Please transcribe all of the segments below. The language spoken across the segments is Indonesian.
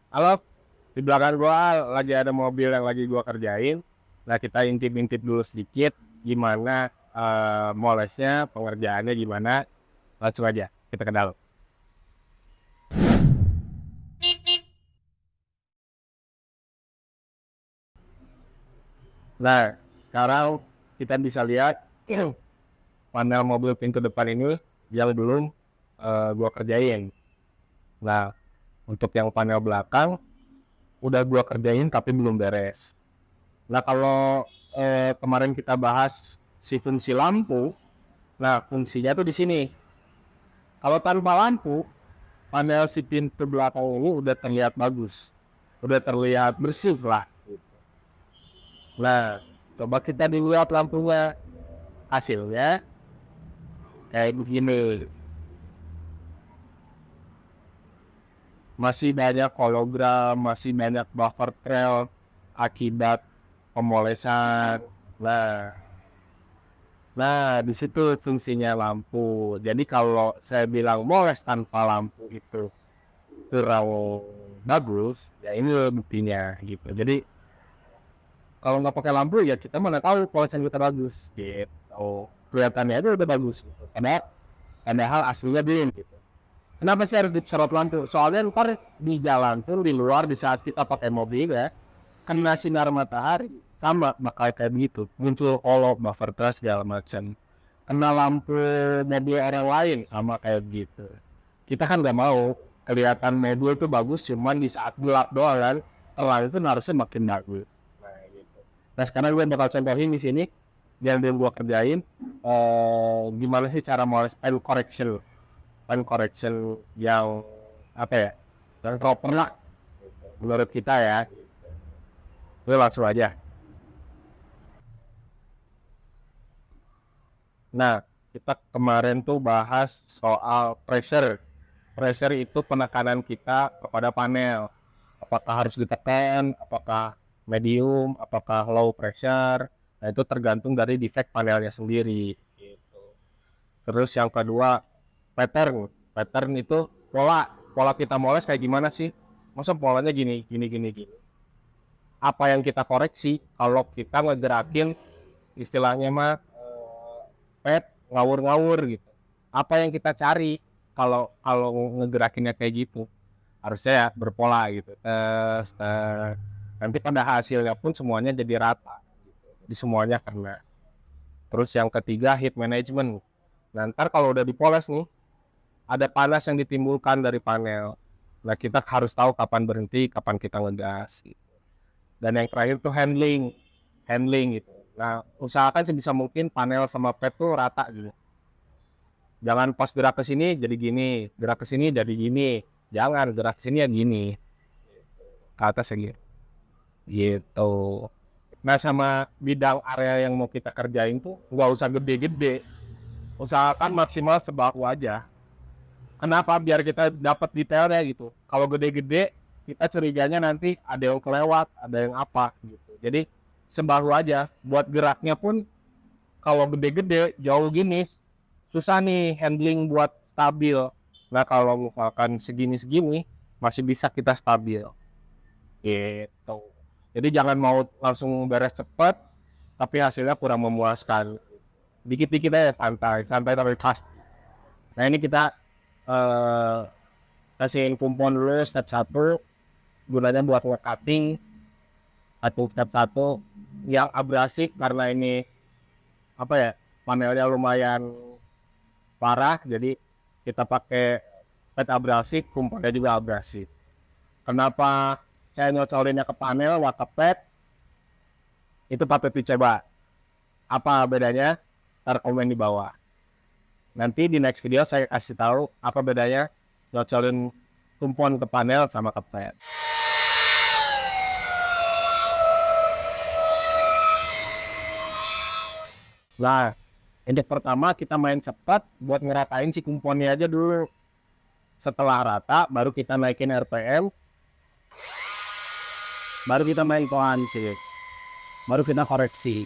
Halo, di belakang gua lagi ada mobil yang lagi gua kerjain. Nah, kita intip-intip dulu sedikit gimana molesnya, pengerjaannya gimana. Langsung aja kita ke dalam. Nah, sekarang kita bisa lihat panel mobil pintu depan ini yang belum gua kerjain. Nah, untuk yang panel belakang udah gua kerjain tapi belum beres. Nah, kalau kemarin kita bahas si fungsi lampu, nah fungsinya tuh di sini. Kalau tanpa lampu, panel si pintu belakang ini udah terlihat bagus, udah terlihat bersih lah. Nah, coba kita dilihat lampunya, hasilnya kayak begini. Masih banyak hologram, masih banyak buffer trail akibat pemolesan. Nah, di situ fungsinya lampu. Jadi kalau saya bilang moles tanpa lampu itu kurang bagus, ya ini buktinya gitu. Jadi kalau nggak pakai lampu ya kita mana tahu polesan kita bagus gitu. Kelihatannya itu udah bagus gitu. Padahal aslinya belum gitu. Kenapa sih harus disorot lampu? Soalnya ntar di jalan tuh di luar di saat kita pakai mobil ya kena sinar matahari sama bakal kayak gitu, muncul kolok, buffer trust segala macam. Kena lampu mobil orang lain sama kayak gitu. Kita kan nggak mau kelihatan mobil tuh bagus cuman di saat gelap doang kan. Terang itu harusnya makin bagus. Nah, gitu. Nah, sekarang gue bakal contohin di sini yang gue kerjain gimana sih cara moles pen correction yang apa ya? Yang proper lah menurut kita ya. Gue langsung aja. Nah, kita kemarin tuh bahas soal pressure. Pressure itu penekanan kita kepada panel. Apakah harus ditekan, apakah medium, apakah low pressure. Nah, itu tergantung dari defect panelnya sendiri. Gitu. Terus yang kedua, pattern. Pattern itu pola. Pola kita moles kayak gimana sih? Masa polanya gini, gini, gini, gini. Apa yang kita koreksi kalau kita ngegerakin istilahnya mah pet ngawur-ngawur gitu. Apa yang kita cari kalau kalau ngegerakinnya kayak gitu? Harusnya ya berpola gitu. Nanti pada hasilnya pun semuanya jadi rata. Di semuanya kena. Terus yang ketiga heat management. Nah, ntar kalau udah dipoles nih, ada panas yang ditimbulkan dari panel. Nah, kita harus tahu kapan berhenti, kapan kita ngegas. Gitu. Dan yang terakhir tuh handling gitu. Nah, usahakan sebisa mungkin panel sama pet tuh rata gitu. Jangan pas gerak ke sini jadi gini, gerak ke sini jadi gini. Jangan gerak ke sini ya gini. Ke atas ya gitu. Gitu. Nah, sama bidang area yang mau kita kerjain tuh nggak usah gede-gede. Usahakan maksimal sebahu aja. Kenapa? Biar kita dapat detailnya gitu. Kalau gede-gede, kita curiganya nanti ada yang kelewat, ada yang apa gitu. Jadi sebahu aja. Buat geraknya pun kalau gede-gede jauh gini susah nih handling buat stabil. Nah, kalau misalkan segini-segini masih bisa kita stabil gitu. Jadi jangan mau langsung beres cepat tapi hasilnya kurang memuaskan. Dikit-dikit aja, santai tapi pasti. Nah, ini kita kasihin kumpon dulu step 1 gunanya buat cutting. Atau step 1 yang abrasif karena ini apa ya, panelnya lumayan parah, jadi kita pakai pet abrasif, kumponnya juga abrasif. Kenapa saya nyocolinnya ke panel, nggak ke pet? Itu patut dicoba. Apa bedanya? Ntar komen di bawah. Nanti di next video saya kasih tahu apa bedanya nyocolin kumpon ke panel sama ke pet. Nah, untuk pertama kita main cepat buat ngeratain si kumponnya aja dulu. Setelah rata, baru kita naikin RPM, baru kita main pelan sih, baru kita koreksi.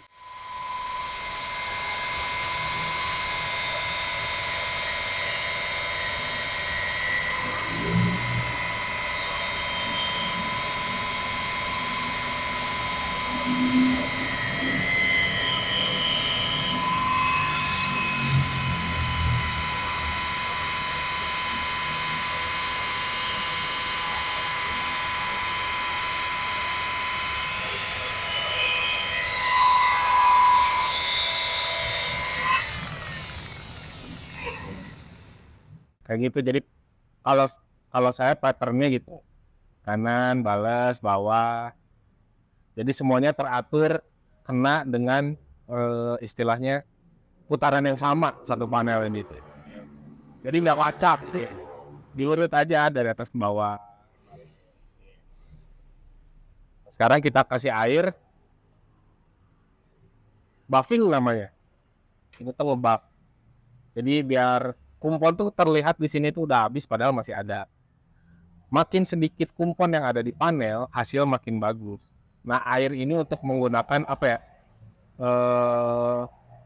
kayak gitu. Jadi kalau kalau saya patternnya gitu, kanan, balas, bawah. Jadi semuanya teratur kena dengan istilahnya putaran yang sama satu panel ini. Jadi nggak wacak sih, diurut aja dari atas ke bawah. Sekarang kita kasih air, buffing namanya. Ini tuh ngebuff. Jadi biar kumpon tuh terlihat di sini tuh udah habis padahal masih ada. Makin sedikit kumpon yang ada di panel, hasil makin bagus. Nah, air ini untuk menggunakan apa ya?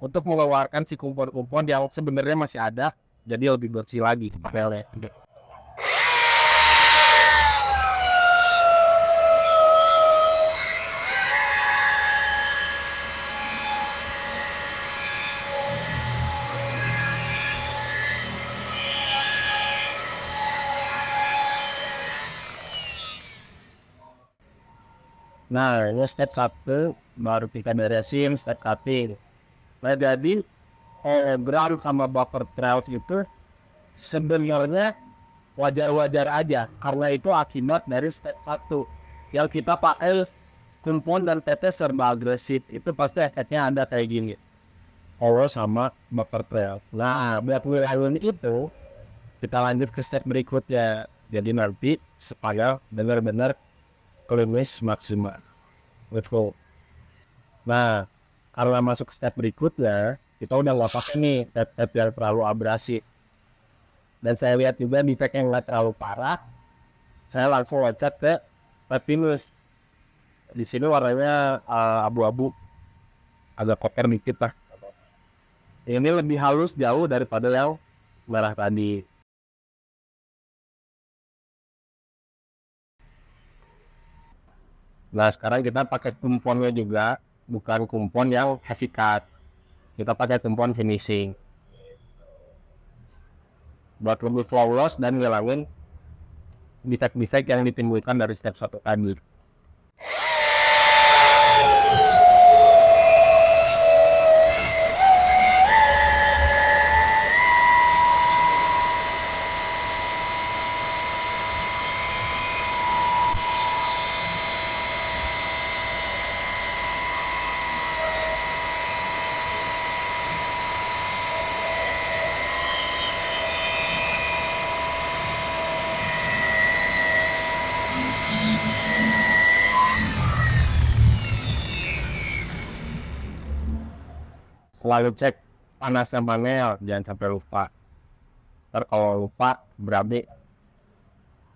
Untuk mengeluarkan si kumpon-kumpon yang sebenarnya masih ada, jadi lebih bersih lagi panelnya. Nah, ini step 1 baru kita beresin step cutting. Nah, jadi ground sama buffer trails itu sebenarnya wajar-wajar aja karena itu akibat dari step 1 yang kita pakai kumpon dan tetes serba agresif. Itu pasti efeknya ada kayak gini, hollow sama buffer trail. Nah, buat ngilangin itu kita lanjut ke step berikutnya. Jadi nanti supaya benar-benar cleanliness maksimal. Let's go. Nah, karena masuk ke step berikutnya, kita udah nggak pakai nih step yang terlalu abrasif. Dan saya lihat juga defect yang nggak terlalu parah. Saya langsung loncat ke step finish. Di sini warnanya abu-abu, agak koper dikit lah. Ini lebih halus jauh daripada yang merah tadi. Nah, sekarang kita pakai kumponnya juga, bukan kumpon yang heavy cut. Kita pakai kumpon finishing buat lebih flawless dan ngilangin defect-defect yang ditimbulkan dari step 1 tadi. Selalu cek panasnya panel, jangan sampai lupa. Ntar kalau lupa berarti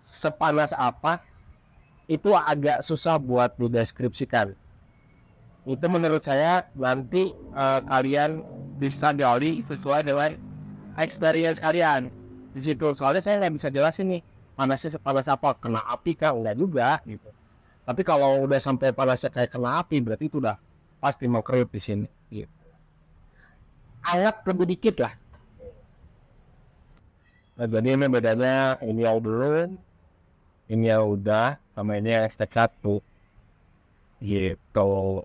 sepanas apa itu agak susah buat dideskripsikan. Itu menurut saya nanti kalian bisa gali sesuai dengan experience kalian di situ. Soalnya saya nggak bisa jelasin nih panasnya sepanas apa, kena api kah, enggak juga gitu. Tapi kalau udah sampai panasnya kayak kena api berarti itu udah pasti mau kriuk di sini gitu. Anget lebih dikit lah. Nah, jadi ini bedanya ini yang belum, ini yang udah, sama ini yang step 1 gitu.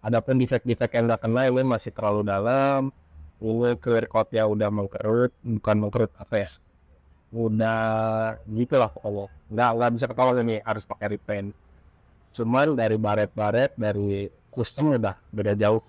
Adapun defect-defect yang udah kena ini masih terlalu dalam. Ini clear coat-nya udah mengkerut, bukan mengkerut apa ya, udah gitu lah pokoknya. Nggak bisa ketolong ini, harus pakai repaint. Cuman dari baret-baret, dari custom udah beda jauh.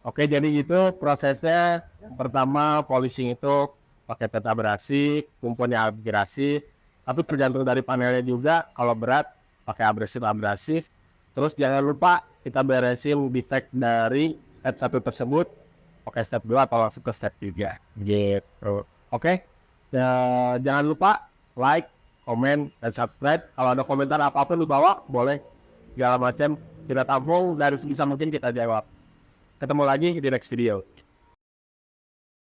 Oke, jadi gitu prosesnya. Pertama polishing itu pakai peta abrasi, kumponnya abrasi. Tapi tergantung dari panelnya juga. Kalau berat pakai abrasif. Terus jangan lupa kita beresin defect dari step 1 tersebut. Pakai step 2 atau langsung ke step 3 gitu. Oke. Jangan lupa like, komen, dan subscribe. Kalau ada komentar apa-apa lu bawa, boleh segala macam kita tampung, dari sebisa mungkin kita jawab. Ketemu lagi di next video.